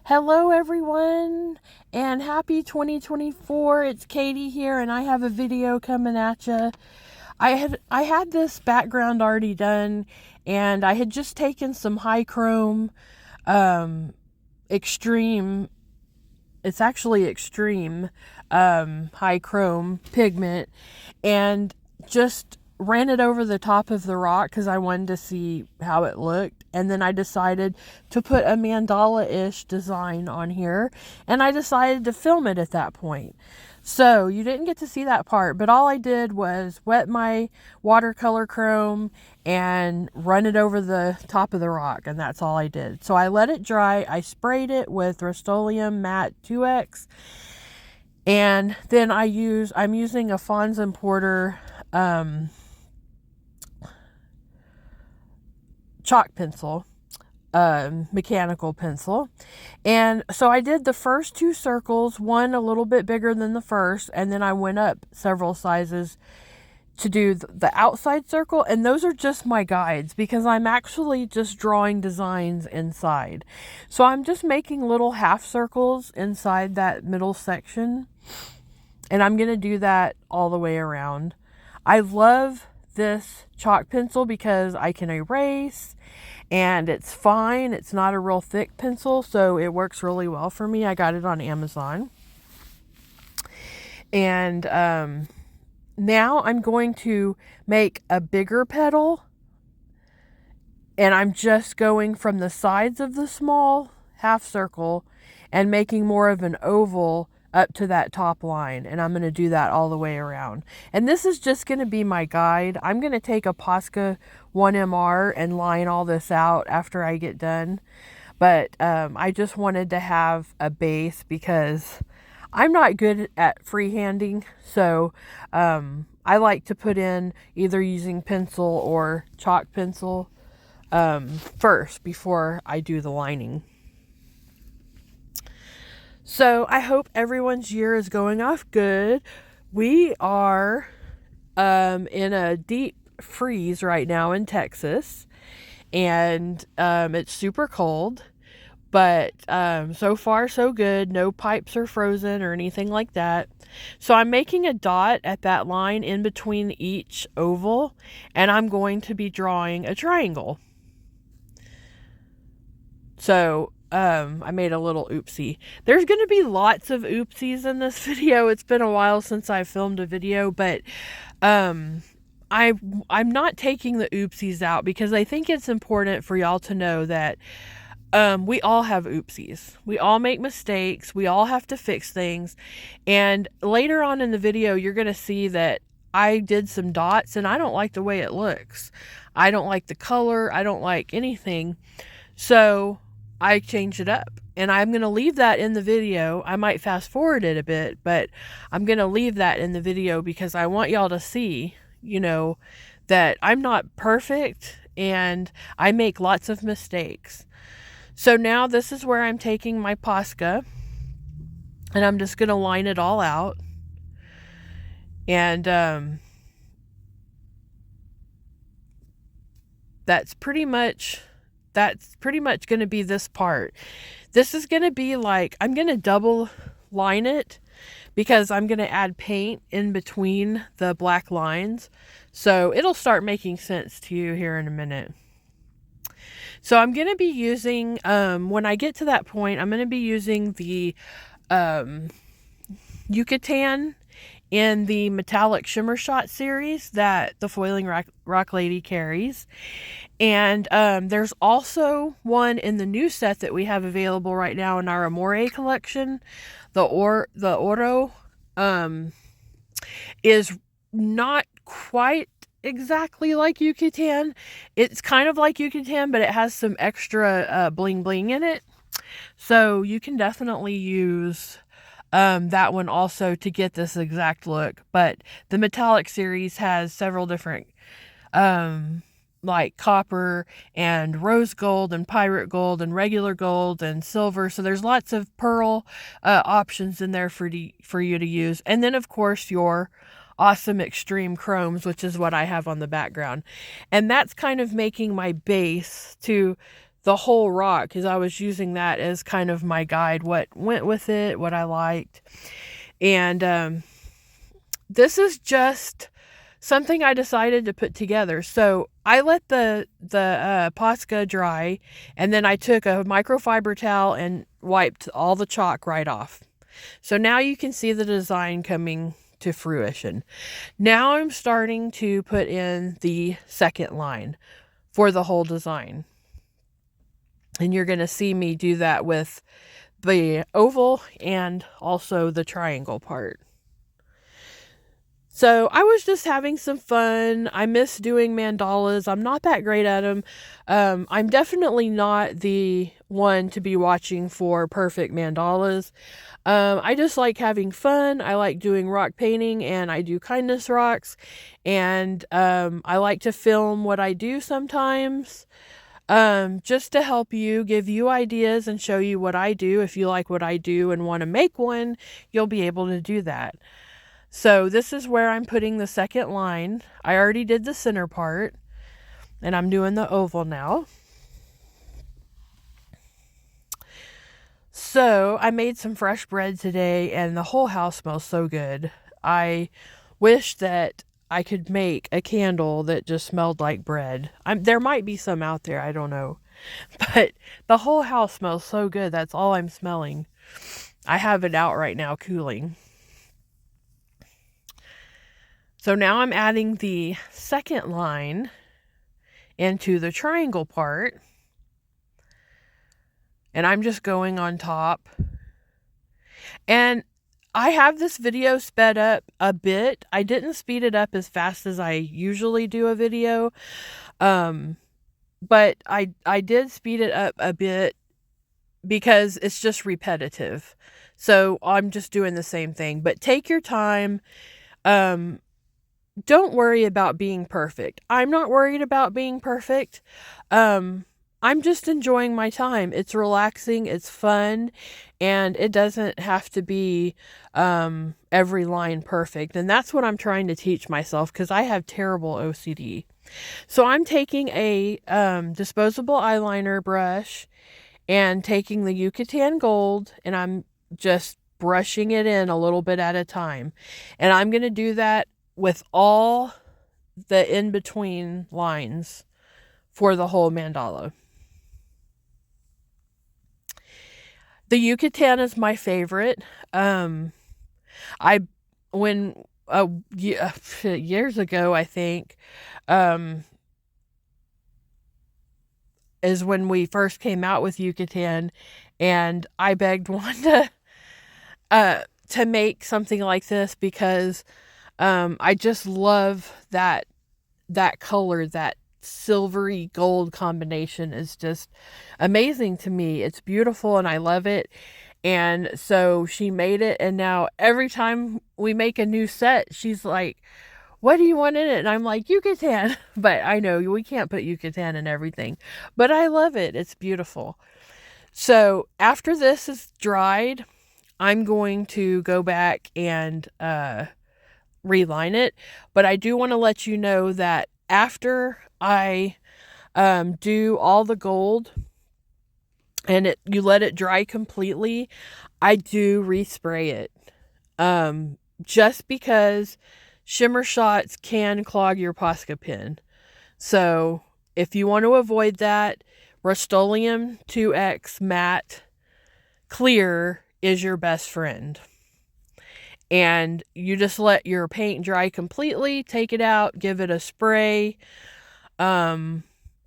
Hello everyone, and happy 2024. It's Katie here, and I have a video coming at you. I had this background already done, and I had just taken some high chrome extreme, it's actually extreme high chrome pigment, and just ran it over the top of the rock because I wanted to see how it looked. And then I decided to put a mandala-ish design on here, and I decided to film it at that point. So you didn't get to see that part, but all I did was wet my watercolor chrome and run it over the top of the rock, and that's all I did. So I let it dry. I sprayed it with Rust-Oleum Matte 2X, and then I'm using a Fons and Porter chalk pencil, mechanical pencil. And so I did the first two circles, one a little bit bigger than the first, and then I went up several sizes to do the outside circle. And those are just my guides because I'm actually just drawing designs inside. So I'm just making little half circles inside that middle section, and I'm going to do that all the way around. I love this chalk pencil because I can erase, and it's fine. It's not a real thick pencil, so it works really well for me. I got it on Amazon. And now I'm going to make a bigger petal, and I'm just going from the sides of the small half circle and making more of an oval up to that top line, and I'm going to do that all the way around. And this is just going to be my guide. I'm going to take a Posca 1MR and line all this out after I get done, but I just wanted to have a base because I'm not good at freehanding, so I like to put in either using pencil or chalk pencil first before I do the lining. So I hope everyone's year is going off good. We are in a deep freeze right now in Texas, and it's super cold, but so far so good. No pipes are frozen or anything like that. So I'm making a dot at that line in between each oval, and I'm going to be drawing a triangle. So I made a little oopsie. There's going to be lots of oopsies in this video. It's been a while since I filmed a video, but I'm not taking the oopsies out because I think it's important for y'all to know that we all have oopsies. We all make mistakes. We all have to fix things. And later on in the video, you're going to see that I did some dots, and I don't like the way it looks. I don't like the color. I don't like anything. So I changed it up, and I'm going to leave that in the video. I might fast forward it a bit, but I'm going to leave that in the video because I want y'all to see, that I'm not perfect and I make lots of mistakes. So now this is where I'm taking my Posca, and I'm just going to line it all out. And that's pretty much going to be this part. This is going to be like, I'm going to double line it because I'm going to add paint in between the black lines. So it'll start making sense to you here in a minute. So I'm going to be using, when I get to that point, I'm going to be using the Yucatan in the metallic shimmer shot series that Thefoilingrocklady carries. And there's also one in the new set that we have available right now in our Amore collection. The Oro is not quite exactly like Yucatan. It's kind of like Yucatan, but it has some extra bling bling in it. So you can definitely use that one also to get this exact look. But the metallic series has several different like copper and rose gold and pirate gold and regular gold and silver. So there's lots of pearl options in there for you to use. And then of course your awesome extreme chromes, which is what I have on the background. And that's kind of making my base to the whole rock, because I was using that as kind of my guide, what went with it, what I liked. And this is just something I decided to put together. So I let the posca dry, and then I took a microfiber towel and wiped all the chalk right off. So now you can see the design coming to fruition. Now I'm starting to put in the second line for the whole design. And you're going to see me do that with the oval and also the triangle part. So I was just having some fun. I miss doing mandalas. I'm not that great at them. I'm definitely not the one to be watching for perfect mandalas. I just like having fun. I like doing rock painting, and I do kindness rocks. And I like to film what I do sometimes. Just to help you, give you ideas and show you what I do. If you like what I do and want to make one, you'll be able to do that. So this is where I'm putting the second line. I already did the center part, and I'm doing the oval now. So I made some fresh bread today, and the whole house smells so good. I wish that I could make a candle that just smelled like bread. There might be some out there, I don't know. But the whole house smells so good. That's all I'm smelling. I have it out right now cooling. So now I'm adding the second line into the triangle part. And I'm just going on top. And I have this video sped up a bit. I didn't speed it up as fast as I usually do a video. But I did speed it up a bit because it's just repetitive. So I'm just doing the same thing. But take your time. Don't worry about being perfect. I'm not worried about being perfect. I'm just enjoying my time. It's relaxing, it's fun, and it doesn't have to be every line perfect. And that's what I'm trying to teach myself, because I have terrible OCD. So I'm taking a disposable eyeliner brush and taking the Yucatan Gold, and I'm just brushing it in a little bit at a time. And I'm going to do that with all the in-between lines for the whole mandala. The Yucatan is my favorite. Years ago, I think, is when we first came out with Yucatan, and I begged Wanda to make something like this, because I just love that color. That silvery gold combination is just amazing to me. It's beautiful and I love it. And so she made it, and now every time we make a new set, she's like, what do you want in it? And I'm like, Yucatan. But I know we can't put Yucatan in everything, but I love it. It's beautiful. So after this is dried, I'm going to go back and reline it. But I do want to let you know that after I do all the gold and you let it dry completely, I do respray it. Just because shimmer shots can clog your Posca pen. So if you want to avoid that, Rust-Oleum 2X Matte Clear is your best friend. And you just let your paint dry completely, take it out, give it a spray.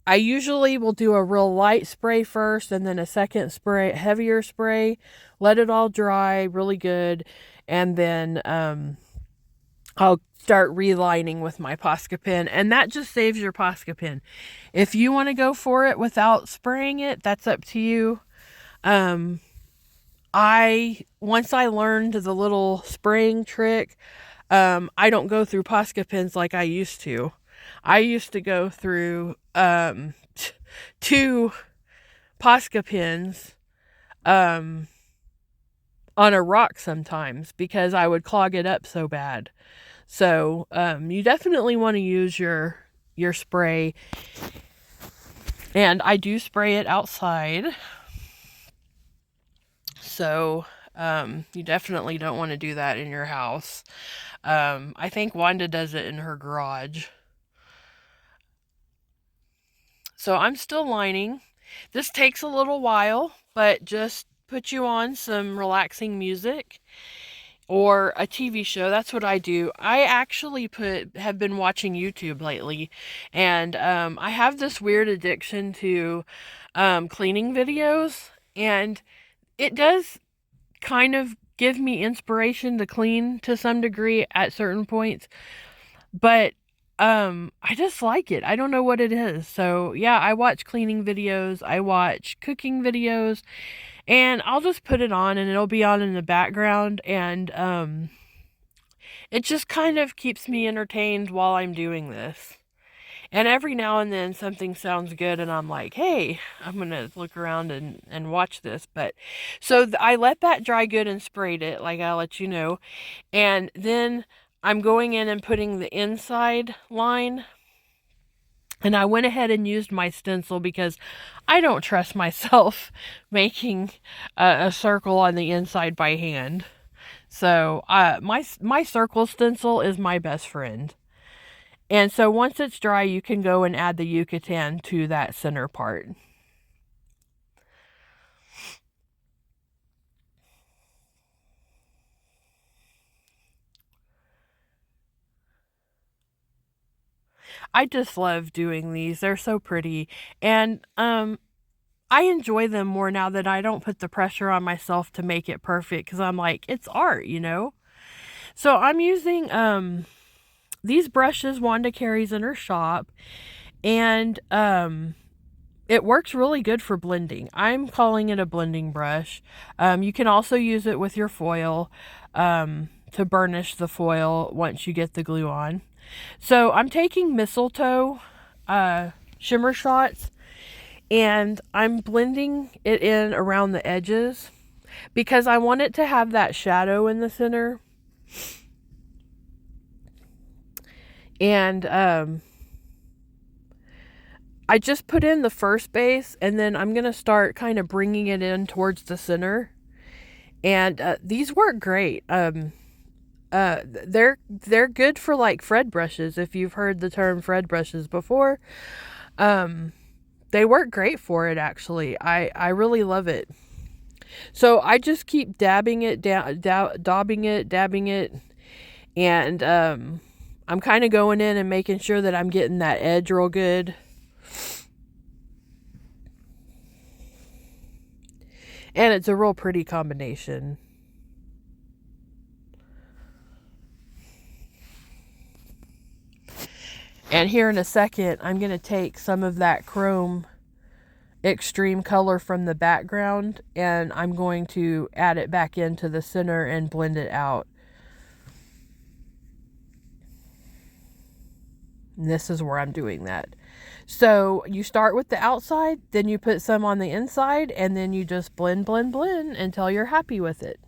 I usually will do a real light spray first, and then a second spray, heavier spray, let it all dry really good, and then I'll start relining with my Posca pen, and that just saves your Posca pen. If you want to go for it without spraying it, that's up to you. Once I learned the little spraying trick, I don't go through Posca pens like I used to. I used to go through 2 Posca pens on a rock sometimes, because I would clog it up so bad. So you definitely want to use your spray. And I do spray it outside. So you definitely don't want to do that in your house. I think Wanda does it in her garage. So I'm still lining. This takes a little while, but just put you on some relaxing music or a TV show. That's what I do. I actually have been watching YouTube lately, and I have this weird addiction to cleaning videos, and it does kind of give me inspiration to clean to some degree at certain points, but I just like it. I don't know what it is. So, yeah, I watch cleaning videos, I watch cooking videos, and I'll just put it on and it'll be on in the background, and it just kind of keeps me entertained while I'm doing this. And every now and then something sounds good and I'm like, hey, I'm going to look around and watch this. But so I let that dry good and sprayed it, like I let you know. And then I'm going in and putting the inside line. And I went ahead and used my stencil because I don't trust myself making a circle on the inside by hand. So my circle stencil is my best friend. And so once it's dry, you can go and add the Yucatan to that center part. I just love doing these. They're so pretty. And I enjoy them more now that I don't put the pressure on myself to make it perfect, because I'm like, it's art, you know? So I'm using these brushes Wanda carries in her shop, and it works really good for blending. I'm calling it a blending brush. You can also use it with your foil to burnish the foil once you get the glue on. So I'm taking mistletoe shimmer shots, and I'm blending it in around the edges because I want it to have that shadow in the center. And I just put in the first base, and then I'm going to start kind of bringing it in towards the center. And these work great. They're good for like Fred brushes, if you've heard the term Fred brushes before. They work great for it, actually. I really love it. So I just keep dabbing it, dabbing it, and I'm kind of going in and making sure that I'm getting that edge real good. And it's a real pretty combination. And here in a second, I'm going to take some of that chrome extreme color from the background, and I'm going to add it back into the center and blend it out. And this is where I'm doing that. So you start with the outside, then you put some on the inside, and then you just blend until you're happy with it.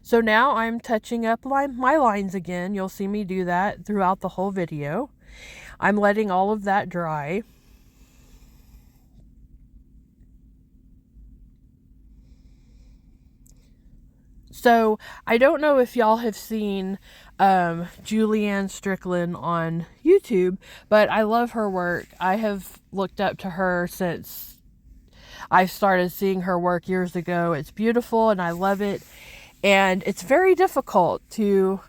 So now I'm touching up my lines again. You'll see me do that throughout the whole video. I'm letting all of that dry. So I don't know if y'all have seen Julianne Strickland on YouTube, but I love her work. I have looked up to her since I started seeing her work years ago. It's beautiful and I love it. And it's very difficult to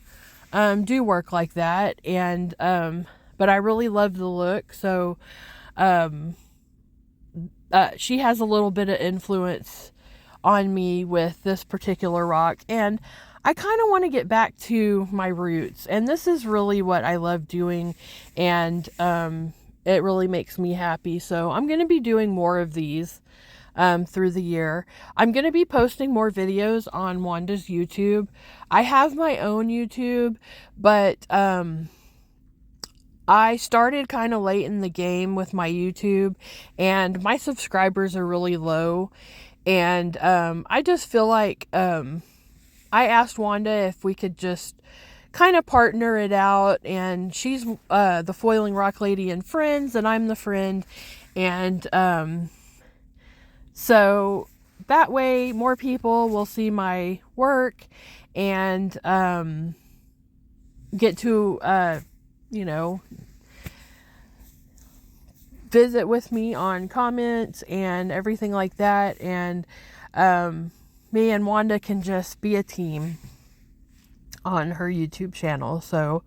do work like that. And but I really love the look. So she has a little bit of influence on me with this particular rock, and I kind of want to get back to my roots, and this is really what I love doing, and it really makes me happy. So I'm going to be doing more of these through the year. I'm going to be posting more videos on Wanda's YouTube. I have my own YouTube, but I started kind of late in the game with my YouTube, and my subscribers are really low. And I just feel like I asked Wanda if we could just kind of partner it out, and she's the Foiling Rock Lady and friends, and I'm the friend, and so that way more people will see my work and get to visit with me on comments and everything like that, and me and Wanda can just be a team on her YouTube channel. So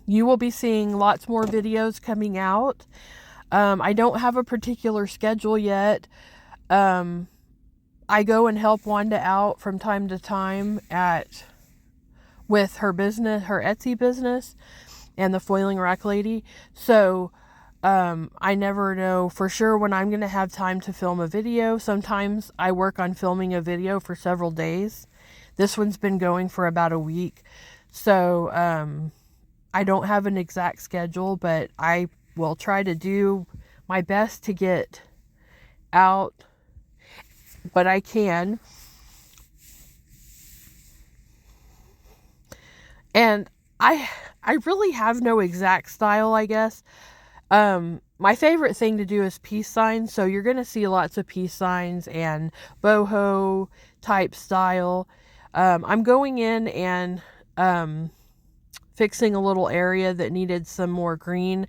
you will be seeing lots more videos coming out. I don't have a particular schedule yet. I go and help Wanda out from time to time with her business, her Etsy business, and the Thefoilingrocklady. So I never know for sure when I'm going to have time to film a video. Sometimes I work on filming a video for several days. This one's been going for about a week. So I don't have an exact schedule, but I will try to do my best to get out what I can. And I really have no exact style, I guess. My favorite thing to do is peace signs. So you're going to see lots of peace signs and boho type style. I'm going in and fixing a little area that needed some more green.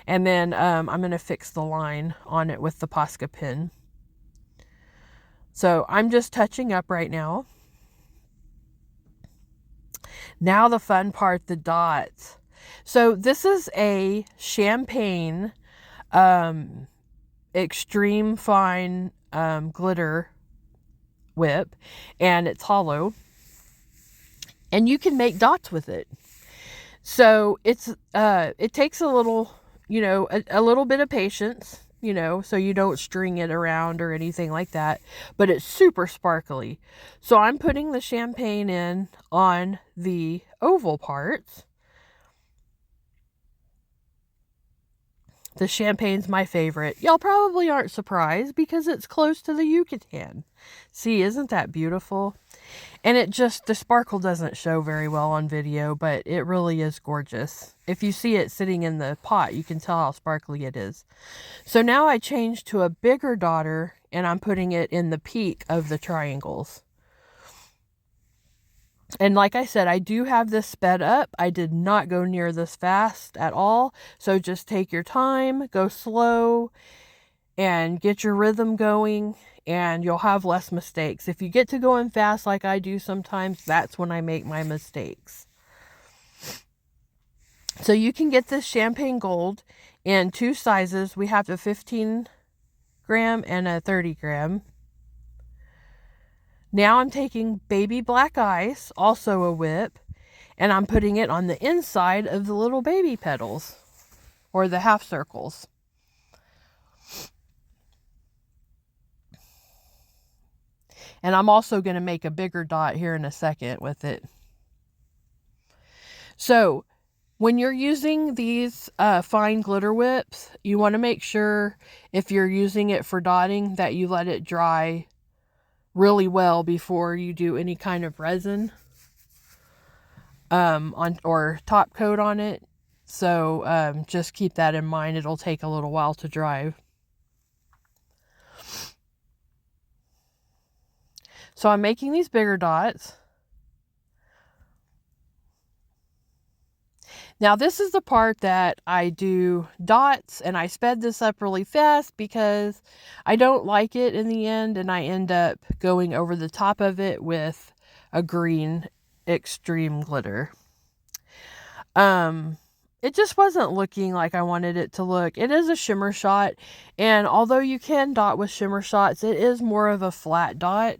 And then I'm going to fix the line on it with the posca pen. So I'm just touching up right now. Now the fun part, the dots. So this is a champagne extreme fine glitter whip, and it's hollow, and you can make dots with it. So it's it takes a little, a little bit of patience, so you don't string it around or anything like that, but it's super sparkly. So I'm putting the champagne in on the oval parts. The champagne's my favorite. Y'all probably aren't surprised because it's close to the Yucatan. See, isn't that beautiful? And the sparkle doesn't show very well on video, but it really is gorgeous. If you see it sitting in the pot, you can tell how sparkly it is. So now I changed to a bigger daughter, and I'm putting it in the peak of the triangles. And like I said, I do have this sped up. I did not go near this fast at all. So just take your time, go slow, and get your rhythm going, and you'll have less mistakes. If you get to going fast like I do sometimes, that's when I make my mistakes. So you can get this champagne gold in two sizes. We have a 15 gram and a 30 gram. Now I'm taking baby black ice, also a whip, and I'm putting it on the inside of the little baby petals, or the half circles. And I'm also going to make a bigger dot here in a second with it. So when you're using these fine glitter whips, you want to make sure if you're using it for dotting that you let it dry really well before you do any kind of resin or top coat on it. So just keep that in mind. It'll take a little while to dry. So I'm making these bigger dots. Now this is the part that I do dots, and I sped this up really fast because I don't like it in the end, and I end up going over the top of it with a green extreme glitter. It just wasn't looking like I wanted it to look. It is a shimmer shot, and although you can dot with shimmer shots, it is more of a flat dot,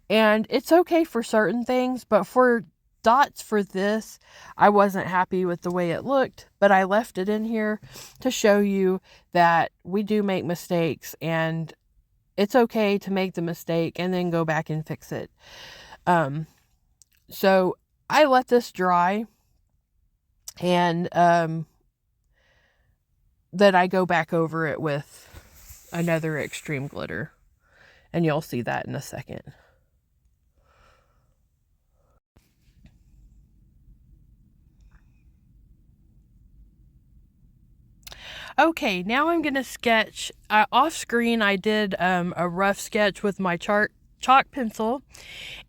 and it's okay for certain things, but for dots for this, I wasn't happy with the way it looked, but I left it in here to show you that we do make mistakes, and it's okay to make the mistake and then go back and fix it. So I let this dry, and then I go back over it with another extreme glitter, and you'll see that in a second. Okay, now I'm going to sketch. Off screen, I did a rough sketch with my chalk pencil,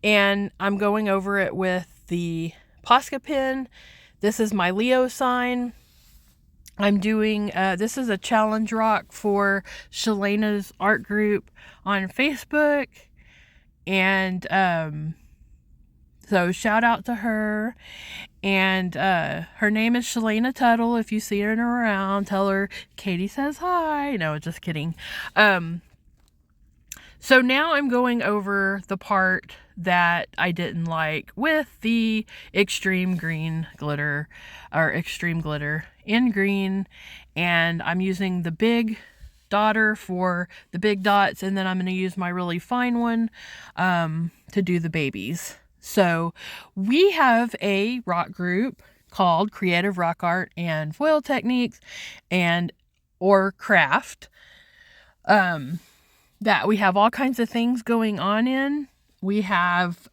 and I'm going over it with the Posca pen. This is my Leo sign. I'm doing, this is a challenge rock for Shalena's art group on Facebook. And so shout out to her. And her name is Shalena Tuttle. If you see her around, tell her Katie says hi. No, just kidding. So now I'm going over the part that I didn't like with the extreme green glitter, or extreme glitter in green. And I'm using the big dotter for the big dots, and then I'm going to use my really fine one to do the babies. So we have a rock group called Creative Rock Art and Foil Techniques or Craft. That we have all kinds of things going on in. We have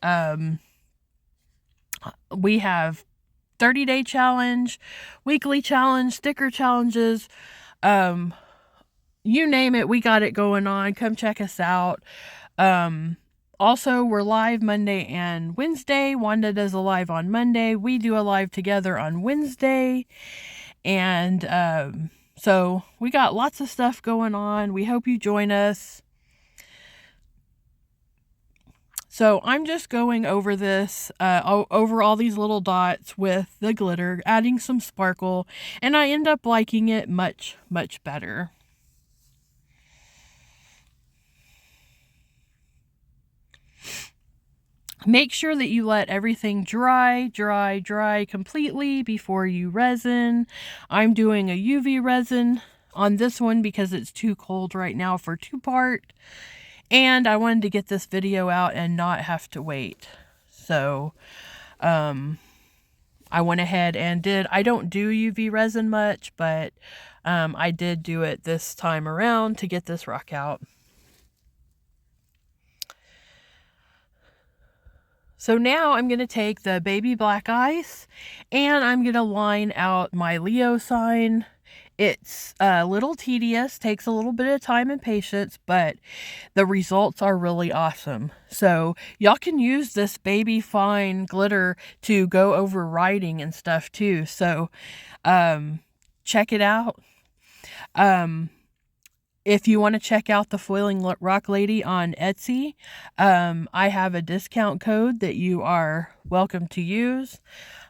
30-day challenge, weekly challenge, sticker challenges, you name it, we got it going on. Come check us out. Also, we're live Monday and Wednesday. Wanda does a live on Monday. We do a live together on Wednesday. And so we got lots of stuff going on. We hope you join us. So I'm just going over this, over all these little dots with the glitter, adding some sparkle, and I end up liking it much, much better. Make sure that you let everything dry completely before you resin. I'm doing a UV resin on this one because it's too cold right now for 2-part. And I wanted to get this video out and not have to wait. So, I went ahead and I don't do UV resin much, but I did do it this time around to get this rock out. So now I'm going to take the baby black ice and I'm going to line out my Leo sign. It's a little tedious, takes a little bit of time and patience, but the results are really awesome. So y'all can use this baby fine glitter to go over writing and stuff too. So check it out. If you want to check out Thefoilingrocklady on Etsy, I have a discount code that you are welcome to use.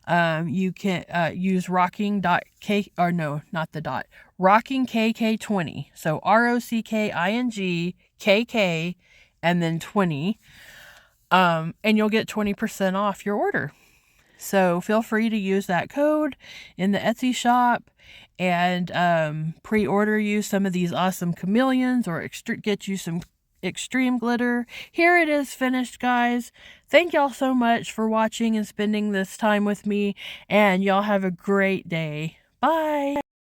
You can use rocking.k, or no, not the dot, rockingkk20. So ROCKINGKK and then 20. And you'll get 20% off your order. So feel free to use that code in the Etsy shop and pre-order you some of these awesome chameleons or get you some extreme glitter. Here it is finished, guys. Thank y'all so much for watching and spending this time with me, and y'all have a great day. Bye.